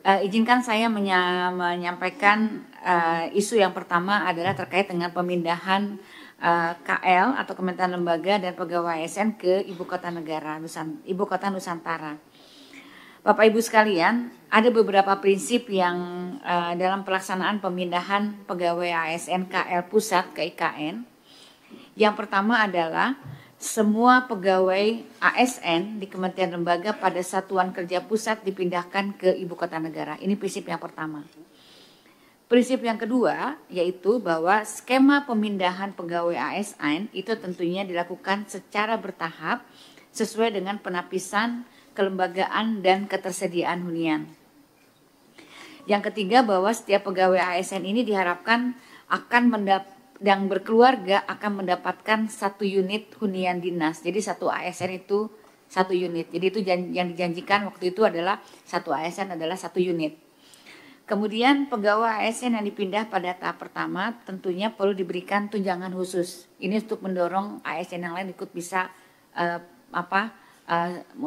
Izinkan saya menyampaikan isu yang pertama adalah terkait dengan pemindahan KL atau Kementerian Lembaga dan Pegawai ASN ke Ibu Kota Negara, Ibu Kota Nusantara. Bapak Ibu sekalian, ada beberapa prinsip yang dalam pelaksanaan pemindahan pegawai ASN KL Pusat ke IKN. Yang pertama adalah semua pegawai ASN di Kementerian Lembaga pada Satuan Kerja Pusat dipindahkan ke Ibu Kota Negara. Ini prinsip yang pertama. Prinsip yang kedua yaitu bahwa skema pemindahan pegawai ASN itu tentunya dilakukan secara bertahap sesuai dengan penapisan, kelembagaan, dan ketersediaan hunian. Yang ketiga bahwa setiap pegawai ASN ini diharapkan yang berkeluarga akan mendapatkan 1 unit hunian dinas. Jadi satu ASN itu 1 unit. Jadi itu yang dijanjikan waktu itu adalah satu ASN adalah 1 unit. Kemudian pegawai ASN yang dipindah pada tahap pertama tentunya perlu diberikan tunjangan khusus. Ini untuk mendorong ASN yang lain ikut bisa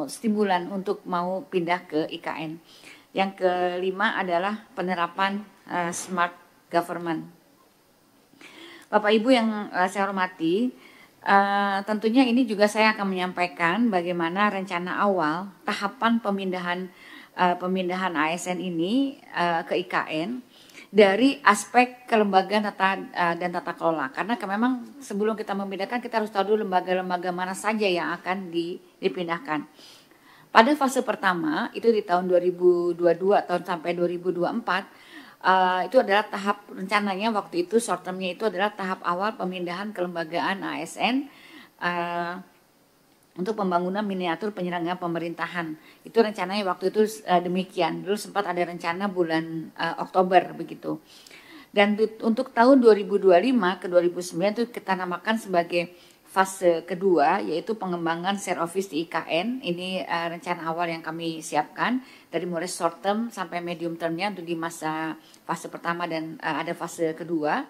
stimulan untuk mau pindah ke IKN. Yang kelima adalah penerapan smart government. Bapak Ibu yang saya hormati, tentunya ini juga saya akan menyampaikan bagaimana rencana awal tahapan pemindahan ASN ini ke IKN dari aspek kelembagaan dan tata kelola. Karena memang sebelum kita memindahkan kita harus tahu dulu lembaga-lembaga mana saja yang akan dipindahkan. Pada fase pertama itu di tahun 2022 sampai 2024 itu adalah tahap rencananya waktu itu short termnya itu adalah tahap awal pemindahan kelembagaan ASN untuk pembangunan miniatur penyelenggaraan pemerintahan. Itu rencananya waktu itu demikian. Dulu sempat ada rencana bulan Oktober begitu. Dan untuk tahun 2025 ke 2009 itu kita namakan sebagai fase kedua, yaitu pengembangan share office di IKN. Ini rencana awal yang kami siapkan dari mulai short term sampai medium termnya untuk di masa fase pertama dan ada fase kedua.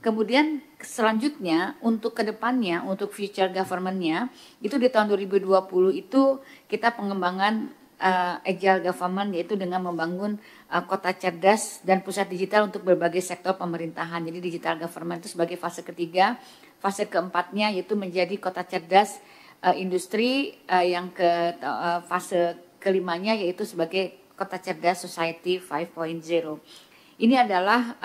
Kemudian selanjutnya untuk kedepannya, untuk future government-nya, itu di tahun 2020 itu kita pengembangan agile government, yaitu dengan membangun kota cerdas dan pusat digital untuk berbagai sektor pemerintahan. Jadi digital government itu sebagai fase ketiga. Fase keempatnya yaitu menjadi kota cerdas industri, yang ke fase kelimanya yaitu sebagai kota cerdas society 5.0. Ini adalah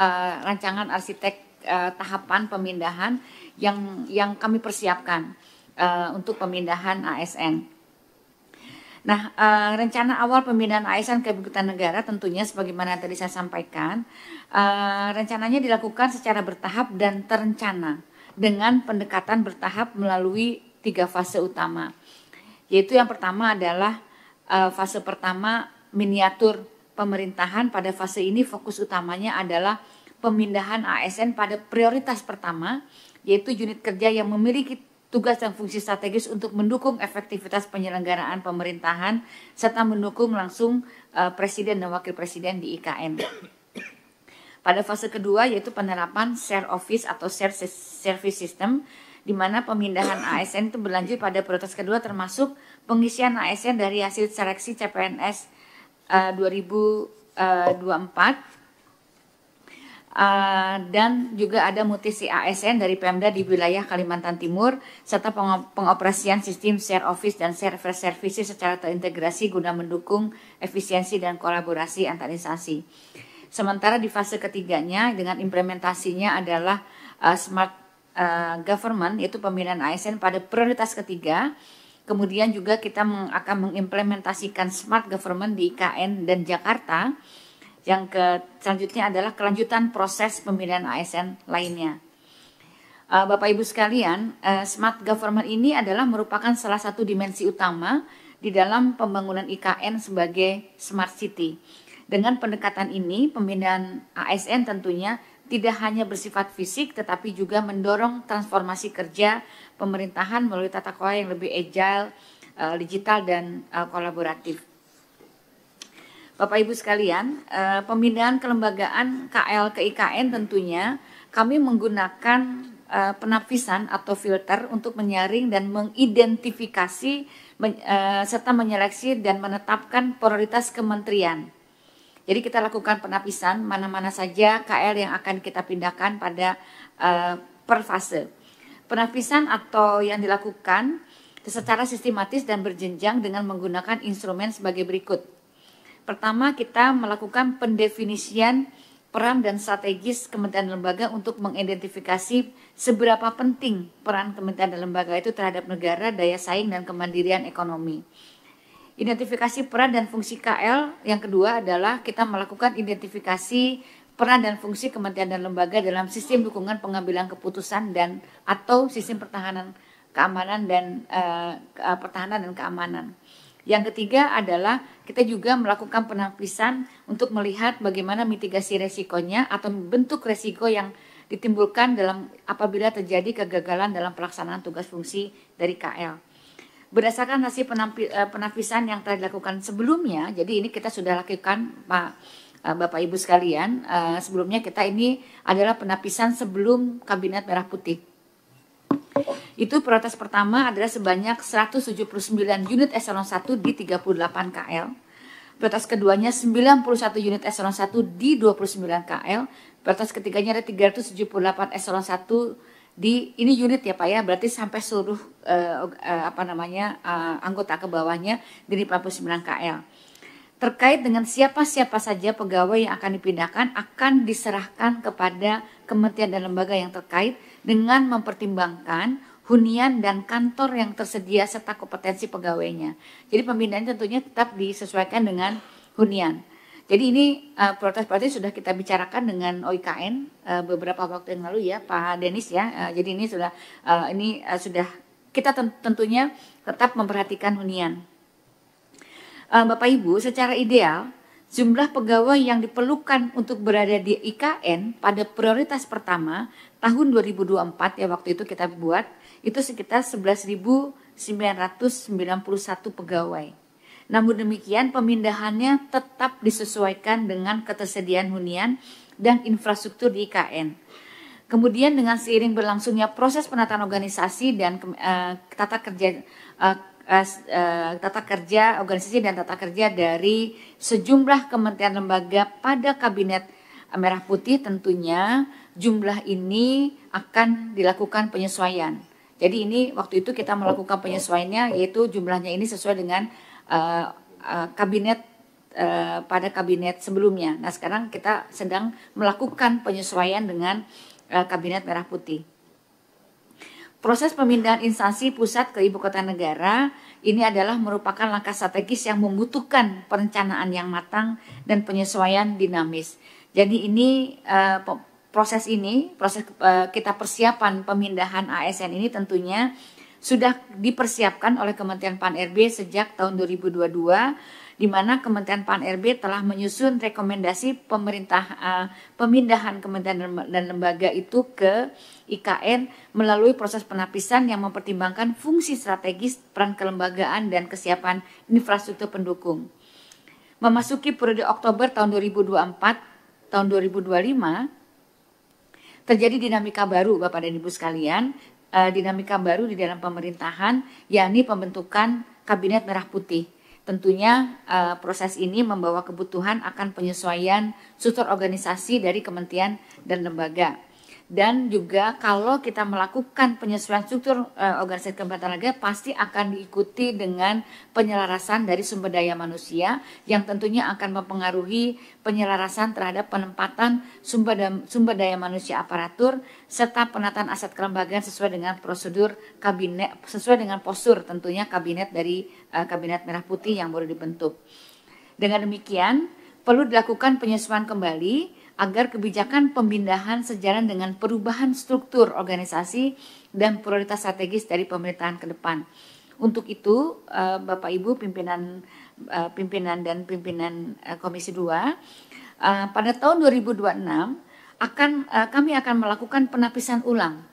rancangan arsitek tahapan pemindahan yang kami persiapkan untuk pemindahan ASN. Nah, rencana awal pemindahan ASN ke Ibu Kota Negara tentunya sebagaimana tadi saya sampaikan, rencananya dilakukan secara bertahap dan terencana dengan pendekatan bertahap melalui 3 fase utama. Yaitu yang pertama adalah fase pertama miniatur pemerintahan. Pada fase ini fokus utamanya adalah pemindahan ASN pada prioritas pertama, yaitu unit kerja yang memiliki tugas dan fungsi strategis untuk mendukung efektivitas penyelenggaraan pemerintahan serta mendukung langsung Presiden dan Wakil Presiden di IKN. Pada fase kedua yaitu penerapan share office atau share service system, di mana pemindahan ASN itu berlanjut pada prioritas kedua termasuk pengisian ASN dari hasil seleksi CPNS 2024 dan juga ada mutasi ASN dari Pemda di wilayah Kalimantan Timur serta pengoperasian sistem share office dan share services secara terintegrasi guna mendukung efisiensi dan kolaborasi antar instansi. Sementara di fase ketiganya dengan implementasinya adalah smart government, yaitu pemindahan ASN pada prioritas ketiga. Kemudian juga kita akan mengimplementasikan smart government di IKN dan Jakarta. Selanjutnya adalah kelanjutan proses pemindahan ASN lainnya. Bapak Ibu sekalian, smart government ini adalah merupakan salah satu dimensi utama di dalam pembangunan IKN sebagai smart city. Dengan pendekatan ini, pemindahan ASN tentunya tidak hanya bersifat fisik, tetapi juga mendorong transformasi kerja pemerintahan melalui tata kelola yang lebih agile, digital, dan kolaboratif. Bapak Ibu sekalian, pemindahan kelembagaan KL ke IKN tentunya kami menggunakan penapisan atau filter untuk menyaring dan mengidentifikasi serta menyeleksi dan menetapkan prioritas kementerian Jadi kita lakukan penapisan mana-mana saja KL yang akan kita pindahkan pada per fase. Penapisan atau yang dilakukan secara sistematis dan berjenjang dengan menggunakan instrumen sebagai berikut. Pertama, kita melakukan pendefinisian peran dan strategis kementerian dan lembaga untuk mengidentifikasi seberapa penting peran kementerian dan lembaga itu terhadap negara, daya saing, dan kemandirian ekonomi. Identifikasi peran dan fungsi KL. Yang kedua adalah kita melakukan identifikasi peran dan fungsi kementerian dan lembaga dalam sistem dukungan pengambilan keputusan dan atau sistem pertahanan keamanan dan pertahanan dan keamanan. Yang ketiga adalah kita juga melakukan penapisan untuk melihat bagaimana mitigasi resikonya atau bentuk resiko yang ditimbulkan dalam apabila terjadi kegagalan dalam pelaksanaan tugas fungsi dari KL. Berdasarkan hasil penapisan yang telah dilakukan sebelumnya, jadi ini kita sudah lakukan Bapak Ibu sekalian, sebelumnya kita ini adalah penapisan sebelum Kabinet Merah Putih. Itu prioritas pertama adalah sebanyak 179 unit eselon 1 di 38 KL. Prioritas keduanya 91 unit eselon 1 di 29 KL. Prioritas ketiganya ada 378 eselon 1 di ini unit ya Pak ya, berarti sampai seluruh anggota ke bawahnya di 49 KL. Terkait dengan siapa-siapa saja pegawai yang akan dipindahkan akan diserahkan kepada kementerian dan lembaga yang terkait dengan mempertimbangkan hunian dan kantor yang tersedia serta kompetensi pegawainya. Jadi pemindahan tentunya tetap disesuaikan dengan hunian. Jadi ini prioritas sudah kita bicarakan dengan OIKN beberapa waktu yang lalu ya Pak Denis ya. Jadi ini sudah sudah kita tentunya tetap memperhatikan hunian. Bapak Ibu, secara ideal jumlah pegawai yang diperlukan untuk berada di IKN pada prioritas pertama tahun 2024 ya waktu itu kita buat itu sekitar 11.991 pegawai. Namun demikian pemindahannya tetap disesuaikan dengan ketersediaan hunian dan infrastruktur di IKN. Kemudian dengan seiring berlangsungnya proses penataan organisasi dan tata kerja organisasi dan tata kerja dari sejumlah kementerian lembaga pada Kabinet Merah Putih, tentunya jumlah ini akan dilakukan penyesuaian. Jadi ini waktu itu kita melakukan penyesuaiannya, yaitu jumlahnya ini sesuai dengan kabinet pada kabinet sebelumnya. Nah sekarang kita sedang melakukan penyesuaian dengan Kabinet Merah Putih. Proses pemindahan instansi pusat ke ibu kota negara ini adalah merupakan langkah strategis yang membutuhkan perencanaan yang matang dan penyesuaian dinamis. Jadi ini proses kita persiapan pemindahan ASN ini tentunya sudah dipersiapkan oleh Kementerian Pan-RB sejak tahun 2022, di mana Kementerian Pan-RB telah menyusun rekomendasi pemindahan kementerian dan lembaga itu ke IKN melalui proses penapisan yang mempertimbangkan fungsi strategis, peran kelembagaan, dan kesiapan infrastruktur pendukung. Memasuki periode Oktober tahun 2024, tahun 2025, terjadi dinamika baru Bapak dan Ibu sekalian, dinamika baru di dalam pemerintahan, yakni pembentukan Kabinet Merah Putih. Tentunya proses ini membawa kebutuhan akan penyesuaian struktur organisasi dari kementerian dan lembaga. Dan juga kalau kita melakukan penyesuaian struktur organisasi kementerian lembaga pasti akan diikuti dengan penyelarasan dari sumber daya manusia yang tentunya akan mempengaruhi penyelarasan terhadap penempatan sumber daya manusia aparatur serta penataan aset kelembagaan sesuai dengan prosedur kabinet, sesuai dengan postur tentunya kabinet dari Kabinet Merah Putih yang baru dibentuk. Dengan demikian perlu dilakukan penyesuaian kembali agar kebijakan pemindahan sejalan dengan perubahan struktur organisasi dan prioritas strategis dari pemerintahan ke depan. Untuk itu, Bapak Ibu pimpinan Komisi 2, pada tahun 2026 kami akan melakukan penapisan ulang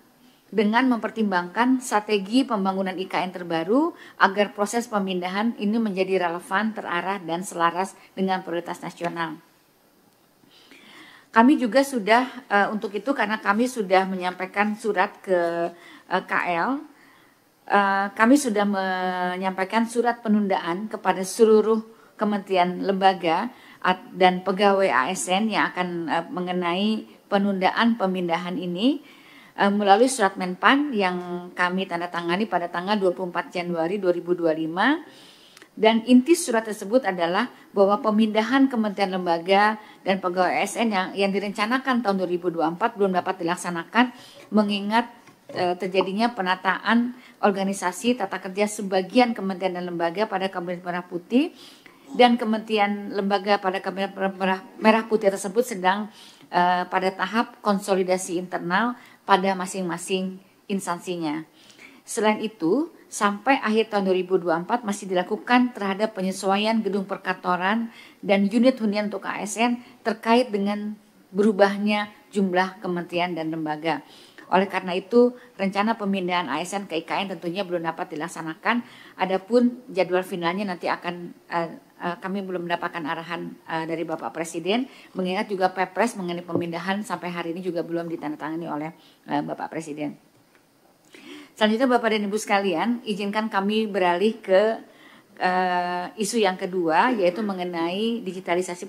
dengan mempertimbangkan strategi pembangunan IKN terbaru agar proses pemindahan ini menjadi relevan, terarah, dan selaras dengan prioritas nasional. Kami juga sudah untuk itu karena kami sudah menyampaikan surat ke KL, kami sudah menyampaikan surat penundaan kepada seluruh kementerian lembaga dan pegawai ASN yang akan mengenai penundaan pemindahan ini melalui surat Menpan yang kami tanda tangani pada tanggal 24 Januari 2025. Dan inti surat tersebut adalah bahwa pemindahan kementerian lembaga dan pegawai ASN yang direncanakan tahun 2024 belum dapat dilaksanakan mengingat terjadinya penataan organisasi tata kerja sebagian kementerian dan lembaga pada Kabinet Merah Putih, dan kementerian lembaga pada Kabinet Merah Putih tersebut sedang pada tahap konsolidasi internal pada masing-masing instansinya. Selain itu, sampai akhir tahun 2024 masih dilakukan terhadap penyesuaian gedung perkantoran dan unit hunian untuk ASN terkait dengan berubahnya jumlah kementerian dan lembaga. Oleh karena itu, rencana pemindahan ASN ke IKN tentunya belum dapat dilaksanakan. Adapun jadwal finalnya nanti akan kami belum mendapatkan arahan dari Bapak Presiden, mengingat juga Perpres mengenai pemindahan sampai hari ini juga belum ditandatangani oleh Bapak Presiden. Selanjutnya Bapak dan Ibu sekalian, izinkan kami beralih ke isu yang kedua, yaitu mengenai digitalisasi